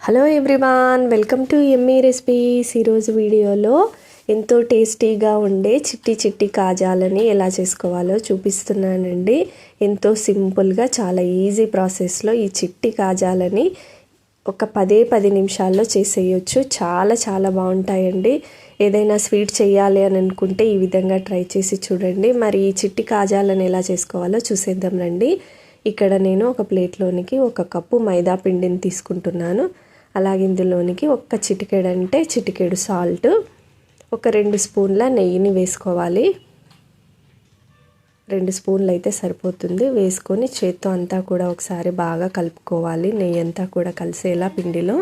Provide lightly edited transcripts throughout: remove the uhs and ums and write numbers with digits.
Hello everyone, welcome to yummy recipes. ఈరోజు వీడియోలో ఎంతో టేస్టీగా ఉండే చిట్టి చిట్టి కాజాలని ఎలా చేసుకోవాలో చూపిస్తున్నానండి. ఎంతో సింపుల్గా చాలా ఈజీ ప్రాసెస్లో ఈ చిట్టి కాజాలని ఒక 10 నిమిషాల్లో చేసేయచ్చు. చాలా బాగుంటాయండి. ఏదైనా స్వీట్ చేయాలి అని అనుకుంటే ఈ విధంగా ట్రై చేసి చూడండి. మరి ఈ చిట్టి కాజాలను ఎలా చేసుకోవాలో చూసేద్దాం రండి. ఇక్కడ నేను ఒక ప్లేట్లోనికి 1 కప్పు మైదా పిండిని తీసుకుంటున్నాను. అలాగే ఇందులోనికి ఒక్క చిటికెడు అంటే చిటికెడు సాల్ట్, ఒక 2 స్పూన్ల నెయ్యిని వేసుకోవాలి. 2 స్పూన్లు అయితే సరిపోతుంది. వేసుకొని చేత్తో అంతా కూడా ఒకసారి బాగా కలుపుకోవాలి. నెయ్యి అంతా కూడా కలిసేలా పిండిలో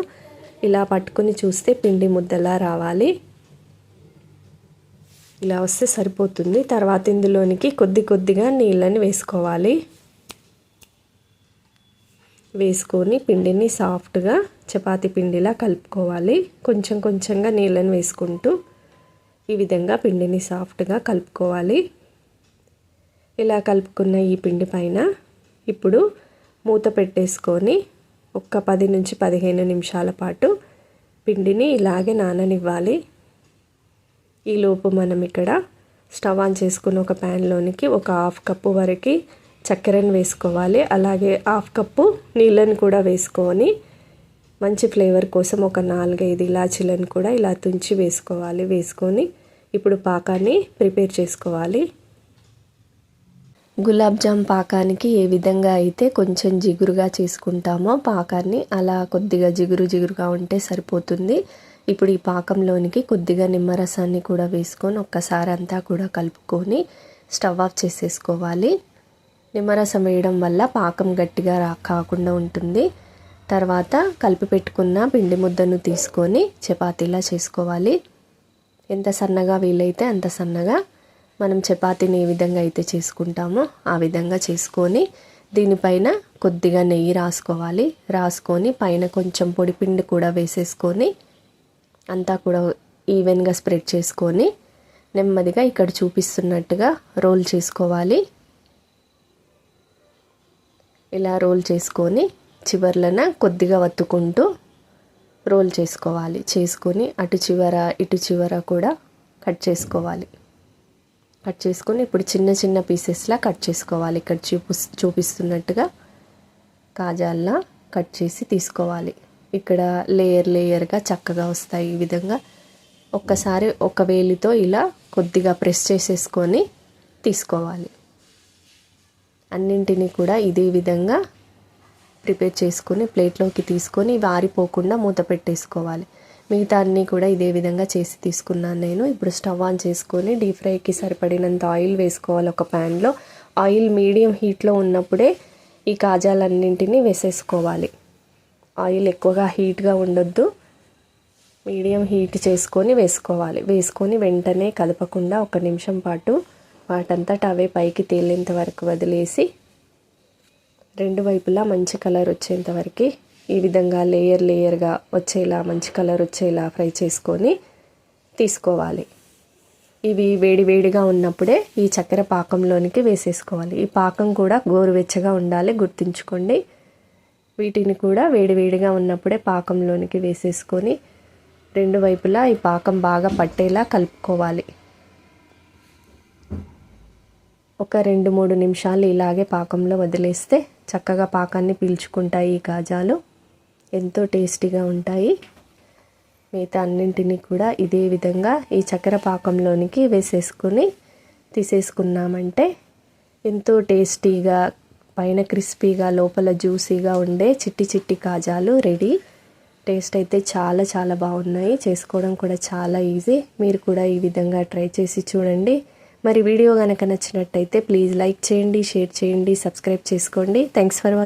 ఇలా పట్టుకొని చూస్తే పిండి ముద్దలా రావాలి. ఇలా వస్తే సరిపోతుంది. తర్వాత ఇందులోనికి కొద్దిగా నీళ్ళని వేసుకోవాలి. వేసుకొని పిండిని సాఫ్ట్గా చపాతీ పిండిలా కలుపుకోవాలి. కొంచెంగా నీళ్ళని వేసుకుంటూ ఈ విధంగా పిండిని సాఫ్ట్గా కలుపుకోవాలి. ఇలా కలుపుకున్న ఈ పిండి పైన ఇప్పుడు మూత పెట్టేసుకొని ఒక 10 నుంచి 15 నిమిషాల పాటు పిండిని ఇలాగే నాననివ్వాలి. ఈలోపు మనం ఇక్కడ స్టవ్ ఆన్ చేసుకుని ఒక ప్యాన్లోనికి ఒక 1/2 కప్పు వరకు చక్కెరను వేసుకోవాలి. అలాగే 1/2 కప్పు నీళ్ళని కూడా వేసుకొని మంచి ఫ్లేవర్ కోసం ఒక 4-5 ఇలాచీలను కూడా ఇలా తుంచి వేసుకోవాలి. వేసుకొని ఇప్పుడు పాకాన్ని ప్రిపేర్ చేసుకోవాలి. గులాబ్ జామ్ పాకానికి ఏ విధంగా అయితే కొంచెం జిగురుగా చేసుకుంటామో పాకాన్ని, అలా కొద్దిగా జిగురుగా ఉంటే సరిపోతుంది. ఇప్పుడు ఈ పాకంలోనికి కొద్దిగా నిమ్మరసాన్ని కూడా వేసుకొని ఒక్కసారి అంతా కూడా కలుపుకొని స్టవ్ ఆఫ్ చేసేసుకోవాలి. నిమ్మరసం వేయడం వల్ల పాకం గట్టిగా కాకుండా ఉంటుంది. తర్వాత కలిపి పెట్టుకున్న పిండి ముద్దను తీసుకొని చపాతీలా చేసుకోవాలి. ఎంత సన్నగా వీలైతే అంత సన్నగా మనం చపాతీని ఏ విధంగా అయితే చేసుకుంటామో ఆ విధంగా చేసుకొని దీనిపైన కొద్దిగా నెయ్యి రాసుకోవాలి. రాసుకొని పైన కొంచెం పొడిపిండి కూడా వేసేసుకొని అంతా కూడా ఈవెన్గా స్ప్రెడ్ చేసుకొని నెమ్మదిగా ఇక్కడ చూపిస్తున్నట్టుగా రోల్ చేసుకోవాలి. ఇలా రోల్ చేసుకొని చివర్లన కొద్దిగా వత్తుకుంటూ రోల్ చేసుకోవాలి. చేసుకొని అటు చివర ఇటు చివర కూడా కట్ చేసుకోవాలి. కట్ చేసుకొని ఇప్పుడు చిన్న పీసెస్లా కట్ చేసుకోవాలి. ఇక్కడ చూపిస్తున్నట్టుగా కాజాల్లా కట్ చేసి తీసుకోవాలి. ఇక్కడ లేయర్గా చక్కగా వస్తాయి. ఈ విధంగా ఒక్కసారి ఒక వేలితో ఇలా కొద్దిగా ప్రెస్ చేసేసుకొని తీసుకోవాలి. అన్నింటినీ కూడా ఇదే విధంగా ప్రిపేర్ చేసుకొని ప్లేట్లోకి తీసుకొని ఆరిపోకుండా మూత పెట్టేసుకోవాలి. మిగతా అన్నీ కూడా ఇదే విధంగా చేసి తీసుకున్నాను నేను. ఇప్పుడు స్టవ్ ఆన్ చేసుకొని డీప్ ఫ్రైకి సరిపడినంత ఆయిల్ వేసుకోవాలి. ఒక ప్యాన్లో ఆయిల్ మీడియం హీట్లో ఉన్నప్పుడే ఈ కాజాలన్నింటినీ వేసేసుకోవాలి. ఆయిల్ ఎక్కువగా హీట్గా ఉండొద్దు, మీడియం హీట్ చేసుకొని వేసుకోవాలి. వేసుకొని వెంటనే కలపకుండా 1 నిమిషం పాటు వాటంతటా అవే పైకి తేలేంత వరకు వదిలేసి 2 వైపులా మంచి కలర్ వచ్చేంత వరకు ఈ విధంగా లేయర్గా వచ్చేలా మంచి కలర్ వచ్చేలా ఫ్రై చేసుకొని తీసుకోవాలి. ఇవి వేడిగా ఉన్నప్పుడే ఈ చక్కెర పాకంలోనికి వేసేసుకోవాలి. ఈ పాకం కూడా గోరువెచ్చగా ఉండాలి, గుర్తుంచుకోండి. వీటిని కూడా వేడిగా ఉన్నప్పుడే పాకంలోనికి వేసేసుకొని 2 వైపులా ఈ పాకం బాగా పట్టేలా కలుపుకోవాలి. ఒక 2-3 నిమిషాలు ఇలాగే పాకంలో వదిలేస్తే చక్కగా పాకాన్ని పీల్చుకుంటాయి. ఈ కాజాలు ఎంతో టేస్టీగా ఉంటాయి. మిగతా అన్నింటినీ కూడా ఇదే విధంగా ఈ చక్కెర పాకంలోనికి వేసేసుకొని తీసేసుకున్నామంటే ఎంతో టేస్టీగా, పైన క్రిస్పీగా లోపల జ్యూసీగా ఉండే చిట్టి కాజాలు రెడీ. టేస్ట్ అయితే చాలా బాగున్నాయి. చేసుకోవడం కూడా చాలా ఈజీ. మీరు కూడా ఈ విధంగా ట్రై చేసి చూడండి. మరి వీడియో కనుక నచ్చినట్టయితే ప్లీజ్ లైక్ చేయండి, షేర్ చేయండి, సబ్స్క్రైబ్ చేసుకోండి. Thanks for watching.